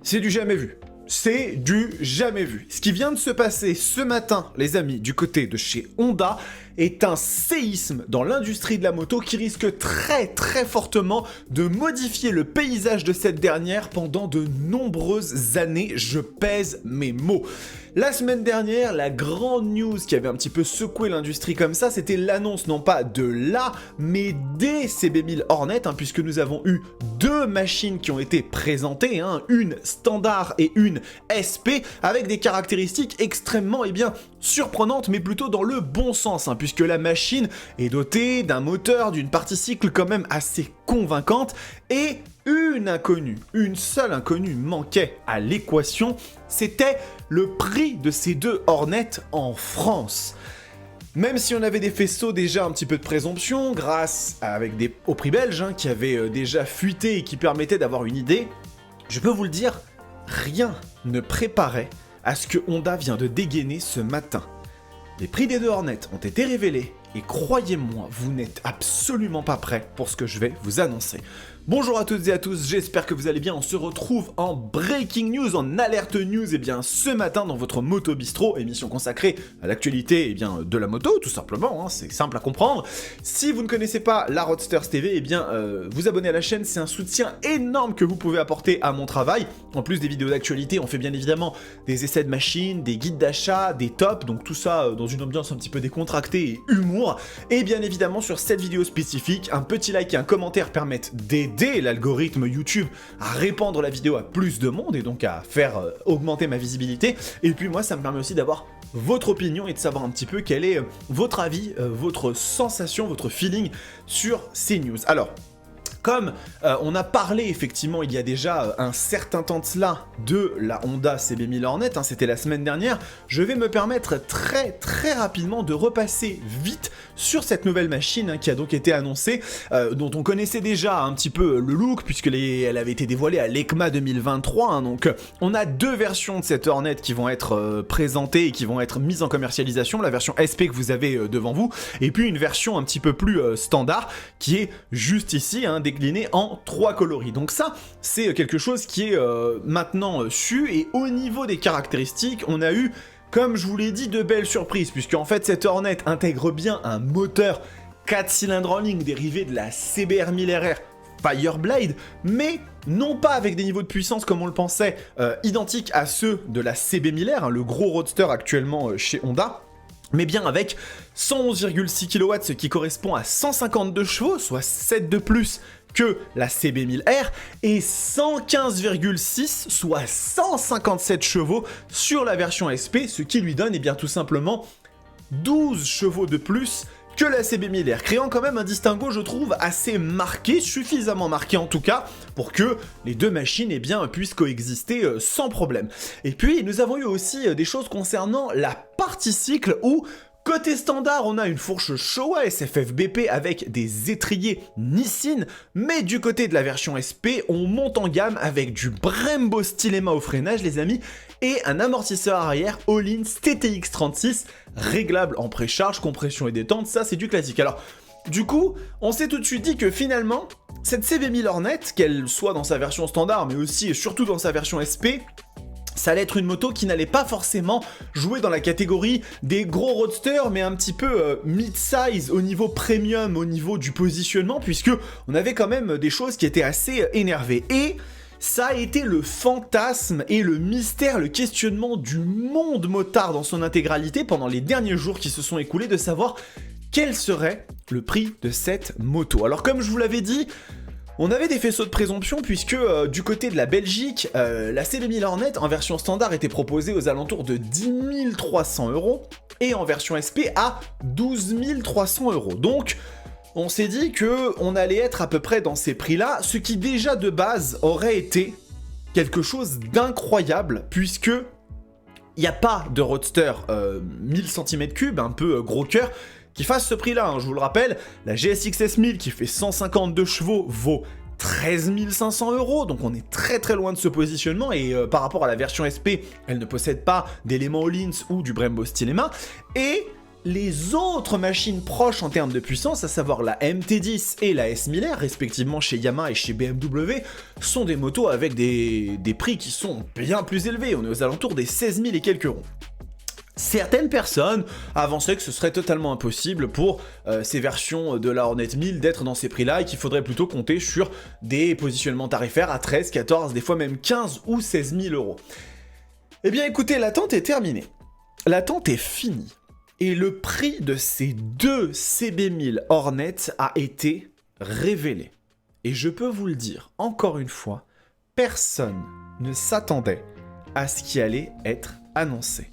C'est du jamais vu. C'est du jamais vu. Ce qui vient de se passer ce matin, les amis, du côté de chez Honda, est un séisme dans l'industrie de la moto qui risque très fortement de modifier le paysage de cette dernière pendant de nombreuses années. Je pèse mes mots. La semaine dernière, la grande news qui avait un petit peu secoué l'industrie comme ça, c'était l'annonce non pas de la, mais des CB1000 Hornet, puisque nous avons eu deux machines qui ont été présentées, une standard et une SP, avec des caractéristiques extrêmement surprenantes, mais plutôt dans le bon sens, puisque la machine est dotée d'un moteur, d'une partie cycle quand même assez convaincante, et une seule inconnue manquait à l'équation, c'était le prix de ces deux Hornets en France. Même si on avait des faisceaux déjà un petit peu de présomption, grâce au prix belge, qui avait déjà fuité et qui permettait d'avoir une idée, je peux vous le dire, rien ne préparait à ce que Honda vient de dégainer ce matin. Les prix des deux Hornets ont été révélés, et croyez-moi, vous n'êtes absolument pas prêts pour ce que je vais vous annoncer. Bonjour à toutes et à tous, j'espère que vous allez bien. On se retrouve en Breaking News, en Alerte News, ce matin dans votre Moto Bistro, émission consacrée à l'actualité de la moto, tout simplement, c'est simple à comprendre. Si vous ne connaissez pas la Roadsters TV, vous abonnez à la chaîne, c'est un soutien énorme que vous pouvez apporter à mon travail. En plus des vidéos d'actualité, on fait bien évidemment des essais de machines, des guides d'achat, des tops, donc tout ça dans une ambiance un petit peu décontractée et humour. Et bien évidemment, sur cette vidéo spécifique, un petit like et un commentaire permettent d'aider l'algorithme YouTube à répandre la vidéo à plus de monde et donc à faire augmenter ma visibilité. Et puis moi, ça me permet aussi d'avoir votre opinion et de savoir un petit peu quel est votre avis, votre sensation, votre feeling sur ces news. Alors, comme on a parlé effectivement il y a déjà un certain temps de cela de la Honda CB1000 Hornet, c'était la semaine dernière, je vais me permettre très rapidement de repasser vite sur cette nouvelle machine qui a donc été annoncée, dont on connaissait déjà un petit peu le look puisqu'elle avait été dévoilée à l'EICMA 2023, donc on a deux versions de cette Hornet qui vont être présentées et qui vont être mises en commercialisation, la version SP que vous avez devant vous, et puis une version un petit peu plus standard qui est juste ici, décliné en 3 coloris. Donc ça, c'est quelque chose qui est maintenant su, et au niveau des caractéristiques, on a eu, comme je vous l'ai dit, de belles surprises, puisque en fait cette Hornet intègre bien un moteur 4 cylindres en ligne dérivé de la CBR 1000RR Fireblade, mais non pas avec des niveaux de puissance comme on le pensait, identiques à ceux de la CB1000R, le gros roadster actuellement chez Honda, mais bien avec 111,6 kW, ce qui correspond à 152 chevaux, soit 7 de plus que la CB1000R, et 115,6, soit 157 chevaux sur la version SP, ce qui lui donne tout simplement 12 chevaux de plus que la CB1000R, créant quand même un distinguo, je trouve, assez marqué, suffisamment marqué en tout cas, pour que les deux machines puissent coexister sans problème. Et puis, nous avons eu aussi des choses concernant la partie cycle, où côté standard, on a une fourche Showa SFF-BP avec des étriers Nissin, mais du côté de la version SP, on monte en gamme avec du Brembo Stylema au freinage, les amis, et un amortisseur arrière Öhlins TTX36, réglable en précharge, compression et détente, ça c'est du classique. Alors, du coup, on s'est tout de suite dit que finalement, cette CB1000 Hornet, qu'elle soit dans sa version standard, mais aussi et surtout dans sa version SP, ça allait être une moto qui n'allait pas forcément jouer dans la catégorie des gros roadsters, mais un petit peu mid-size au niveau premium, au niveau du positionnement, puisque on avait quand même des choses qui étaient assez énervées. Et ça a été le fantasme et le mystère, le questionnement du monde motard dans son intégralité pendant les derniers jours qui se sont écoulés, de savoir quel serait le prix de cette moto. Alors comme je vous l'avais dit, on avait des faisceaux de présomption puisque du côté de la Belgique, la CB1000 Hornet en version standard était proposée aux alentours de 10 300 € et en version SP à 12 300 €. Donc on s'est dit qu'on allait être à peu près dans ces prix-là, ce qui déjà de base aurait été quelque chose d'incroyable puisque il n'y a pas de roadster 1000 cm3, un peu gros cœur, qui fasse ce prix-là, je vous le rappelle. La GSX-S 1000 qui fait 152 chevaux vaut 13 500 €, donc on est très loin de ce positionnement, et par rapport à la version SP, elle ne possède pas d'éléments Öhlins ou du Brembo Stylema, et les autres machines proches en termes de puissance, à savoir la MT10 et la S1000R, respectivement chez Yamaha et chez BMW, sont des motos avec des prix qui sont bien plus élevés. On est aux alentours des 16 000 et quelques euros. Certaines personnes avançaient que ce serait totalement impossible pour ces versions de la Hornet 1000 d'être dans ces prix-là et qu'il faudrait plutôt compter sur des positionnements tarifaires à 13, 14, des fois même 15 ou 16 000 euros. Eh bien écoutez, l'attente est terminée. L'attente est finie. Et le prix de ces deux CB1000 Hornet a été révélé. Et je peux vous le dire, encore une fois, personne ne s'attendait à ce qui allait être annoncé.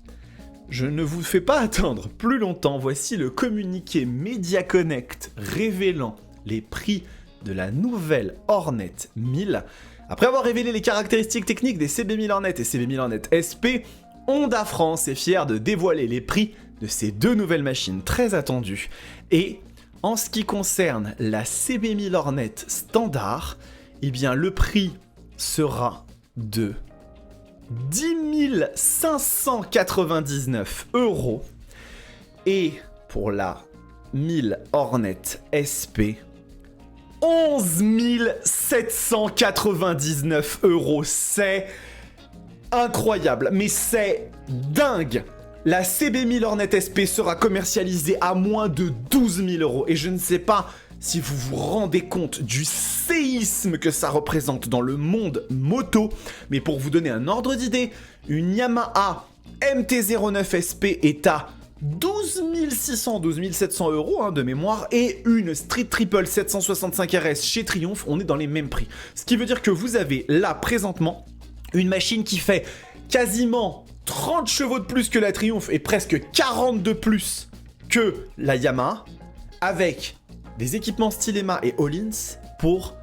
Je ne vous fais pas attendre plus longtemps, voici le communiqué MediaConnect révélant les prix de la nouvelle Hornet 1000. Après avoir révélé les caractéristiques techniques des CB1000 Hornet et CB1000 Hornet SP, Honda France est fier de dévoiler les prix de ces deux nouvelles machines très attendues. Et en ce qui concerne la CB1000 Hornet standard, eh bien le prix sera de 10 599 euros. Et pour la 1000 Hornet SP, 11 799 euros. C'est incroyable, mais c'est dingue. La CB1000 Hornet SP sera commercialisée à moins de 12 000 euros. Et je ne sais pas si vous vous rendez compte du séisme que ça représente dans le monde moto. Mais pour vous donner un ordre d'idée, une Yamaha MT-09 SP est à 12 600, 12 700 euros de mémoire, et une Street Triple 765 RS chez Triumph, on est dans les mêmes prix. Ce qui veut dire que vous avez là présentement une machine qui fait quasiment 30 chevaux de plus que la Triumph et presque 40 de plus que la Yamaha, avec des équipements Stylema et Öhlins pour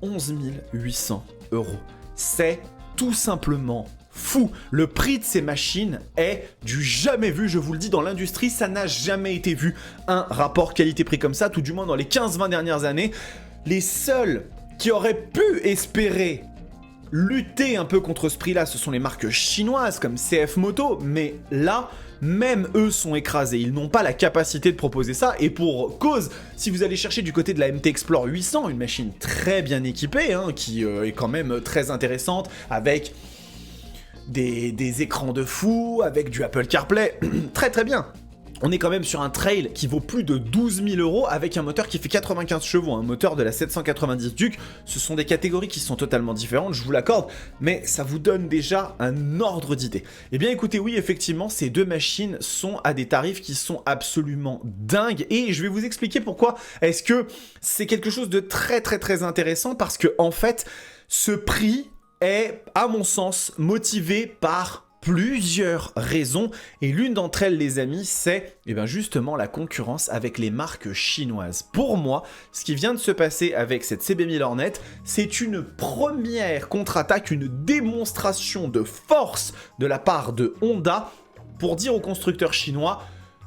11 800 euros. C'est tout simplement fou. Le prix de ces machines est du jamais vu, je vous le dis, dans l'industrie, ça n'a jamais été vu, un rapport qualité-prix comme ça, tout du moins dans les 15-20 dernières années. Les seuls qui auraient pu espérer lutter un peu contre ce prix-là, ce sont les marques chinoises comme CF Moto, mais là, même eux sont écrasés. Ils n'ont pas la capacité de proposer ça, et pour cause, si vous allez chercher du côté de la MT Explorer 800, une machine très bien équipée, qui est quand même très intéressante, avec des écrans de fou, avec du Apple CarPlay, très très bien. On est quand même sur un trail qui vaut plus de 12 000 euros avec un moteur qui fait 95 chevaux, un moteur de la 790 Duke. Ce sont des catégories qui sont totalement différentes, je vous l'accorde, mais ça vous donne déjà un ordre d'idée. Eh bien écoutez, oui, effectivement, ces deux machines sont à des tarifs qui sont absolument dingues, et je vais vous expliquer pourquoi est-ce que c'est quelque chose de très très très intéressant, parce que en fait, ce prix est, à mon sens, motivé par plusieurs raisons, et l'une d'entre elles, les amis, c'est justement la concurrence avec les marques chinoises. Pour moi, ce qui vient de se passer avec cette CB1000 Hornet, c'est une première contre-attaque, une démonstration de force de la part de Honda pour dire aux constructeurs chinois: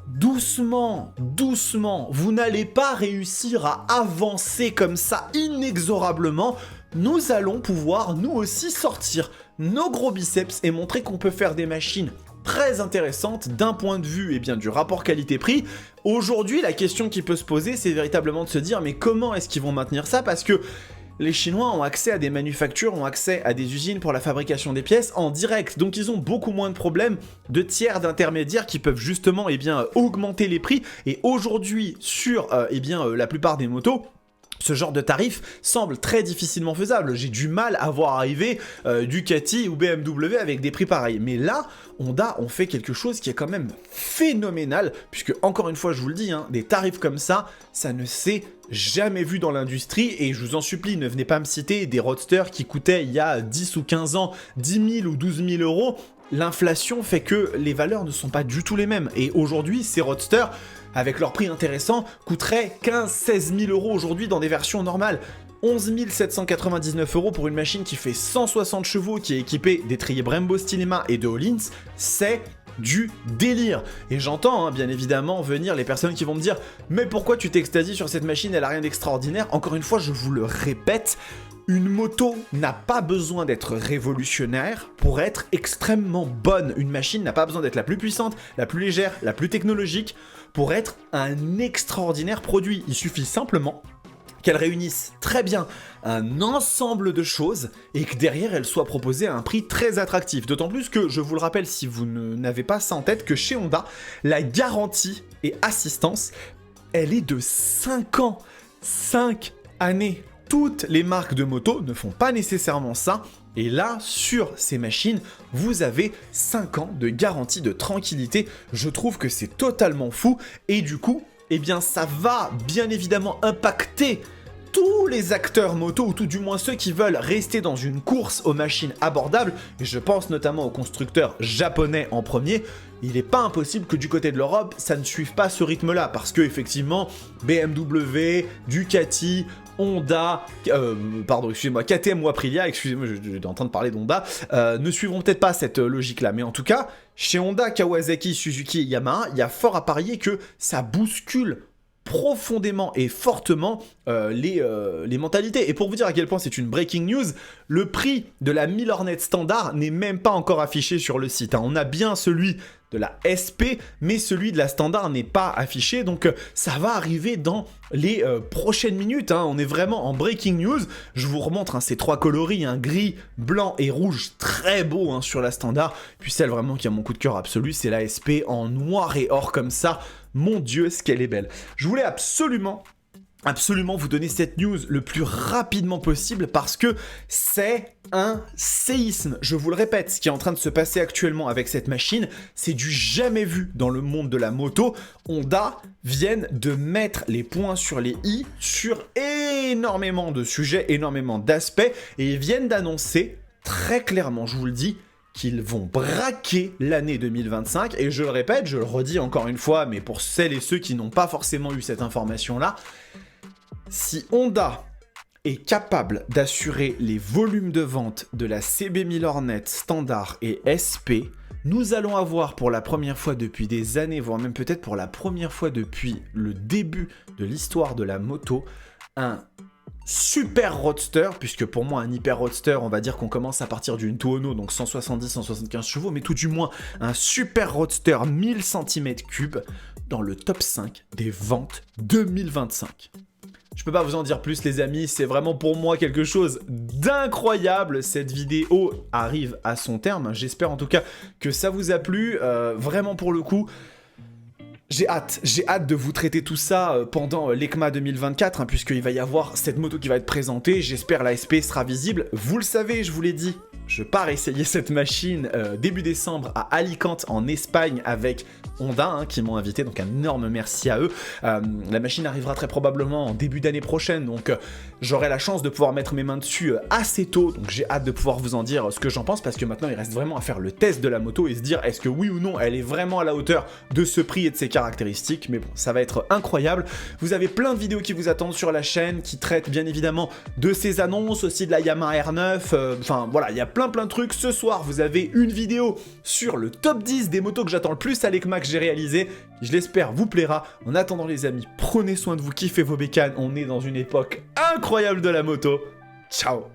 doucement, doucement, vous n'allez pas réussir à avancer comme ça inexorablement. Nous allons pouvoir nous aussi sortir nos gros biceps et montrer qu'on peut faire des machines très intéressantes d'un point de vue du rapport qualité-prix. Aujourd'hui, la question qui peut se poser, c'est véritablement de se dire, mais comment est-ce qu'ils vont maintenir ça? Parce que les Chinois ont accès à des manufactures, ont accès à des usines pour la fabrication des pièces en direct, donc ils ont beaucoup moins de problèmes de tiers, d'intermédiaires qui peuvent justement augmenter les prix. Et aujourd'hui, sur la plupart des motos, ce genre de tarif semble très difficilement faisable. J'ai du mal à voir arriver Ducati ou BMW avec des prix pareils. Mais là, Honda ont fait quelque chose qui est quand même phénoménal, puisque, encore une fois, je vous le dis, des tarifs comme ça, ça ne s'est jamais vu dans l'industrie. Et je vous en supplie, ne venez pas me citer des roadsters qui coûtaient il y a 10 ou 15 ans 10 000 ou 12 000 euros. L'inflation fait que les valeurs ne sont pas du tout les mêmes. Et aujourd'hui, ces roadsters, avec leur prix intéressant, coûteraient 15-16 000 euros aujourd'hui dans des versions normales. 11 799 euros pour une machine qui fait 160 chevaux, qui est équipée d'étriers Brembo Stylema et de Öhlins, c'est du délire. Et j'entends bien évidemment venir les personnes qui vont me dire: mais pourquoi tu t'extasies sur cette machine, elle a rien d'extraordinaire. Encore une fois, je vous le répète, Une moto n'a pas besoin d'être révolutionnaire pour être extrêmement bonne. Une machine n'a pas besoin d'être la plus puissante, la plus légère, la plus technologique pour être un extraordinaire produit. Il suffit simplement qu'elle réunisse très bien un ensemble de choses et que derrière elle soit proposée à un prix très attractif. D'autant plus que, je vous le rappelle si vous n'avez pas ça en tête, que chez Honda, la garantie et assistance, elle est de 5 ans. 5 années. Toutes les marques de moto ne font pas nécessairement ça. Et là, sur ces machines, vous avez 5 ans de garantie de tranquillité. Je trouve que c'est totalement fou. Et du coup, eh bien, ça va bien évidemment impacter tous les acteurs moto, ou tout du moins ceux qui veulent rester dans une course aux machines abordables, et je pense notamment aux constructeurs japonais en premier. Il n'est pas impossible que du côté de l'Europe, ça ne suive pas ce rythme-là, parce que effectivement, BMW, Ducati, Honda, KTM ou Aprilia, excusez-moi, j'étais en train de parler d'Honda, ne suivront peut-être pas cette logique-là. Mais en tout cas, chez Honda, Kawasaki, Suzuki et Yamaha, il y a fort à parier que ça bouscule profondément et fortement les mentalités. Et pour vous dire à quel point c'est une breaking news, le prix de la 1000 Hornet standard n'est même pas encore affiché sur le site. On a bien celui de la SP, mais celui de la standard n'est pas affiché, donc ça va arriver dans les prochaines minutes. On est vraiment en breaking news. Je vous remontre ces 3 coloris, gris, blanc et rouge, très beau sur la standard. Puis celle vraiment qui a mon coup de cœur absolu, c'est la SP en noir et or comme ça. Mon Dieu, ce qu'elle est belle. Je voulais absolument vous donner cette news le plus rapidement possible parce que c'est un séisme. Je vous le répète, ce qui est en train de se passer actuellement avec cette machine, c'est du jamais vu dans le monde de la moto. Honda viennent de mettre les points sur les i sur énormément de sujets, énormément d'aspects, et ils viennent d'annoncer très clairement, je vous le dis, qu'ils vont braquer l'année 2025, et je le répète, je le redis encore une fois, mais pour celles et ceux qui n'ont pas forcément eu cette information-là, si Honda est capable d'assurer les volumes de vente de la CB1000 Hornet standard et SP, nous allons avoir pour la première fois depuis des années, voire même peut-être pour la première fois depuis le début de l'histoire de la moto, un super roadster, puisque pour moi un hyper roadster, on va dire qu'on commence à partir d'une Tuono, donc 170-175 chevaux, mais tout du moins un super roadster 1000 cm3 dans le top 5 des ventes 2025. Je peux pas vous en dire plus les amis, c'est vraiment pour moi quelque chose d'incroyable. Cette vidéo arrive à son terme, j'espère en tout cas que ça vous a plu, vraiment pour le coup. J'ai hâte de vous traiter tout ça pendant l'EICMA 2024, puisqu'il va y avoir cette moto qui va être présentée, j'espère la SP sera visible. Vous le savez, je vous l'ai dit, je pars essayer cette machine début décembre à Alicante en Espagne avec Honda qui m'ont invité, donc un énorme merci à eux. La machine arrivera très probablement en début d'année prochaine, donc j'aurai la chance de pouvoir mettre mes mains dessus assez tôt, donc j'ai hâte de pouvoir vous en dire ce que j'en pense, parce que maintenant il reste vraiment à faire le test de la moto et se dire est-ce que oui ou non elle est vraiment à la hauteur de ce prix et de ses caractéristiques. Mais bon, ça va être incroyable. Vous avez plein de vidéos qui vous attendent sur la chaîne, qui traitent bien évidemment de ces annonces, aussi de la Yamaha R9, enfin voilà, il y a plein de trucs. Ce soir, vous avez une vidéo sur le top 10 des motos que j'attends le plus à l'EICMA que j'ai réalisé. Je l'espère vous plaira. En attendant les amis, prenez soin de vous, kiffez vos bécanes. On est dans une époque incroyable de la moto. Ciao.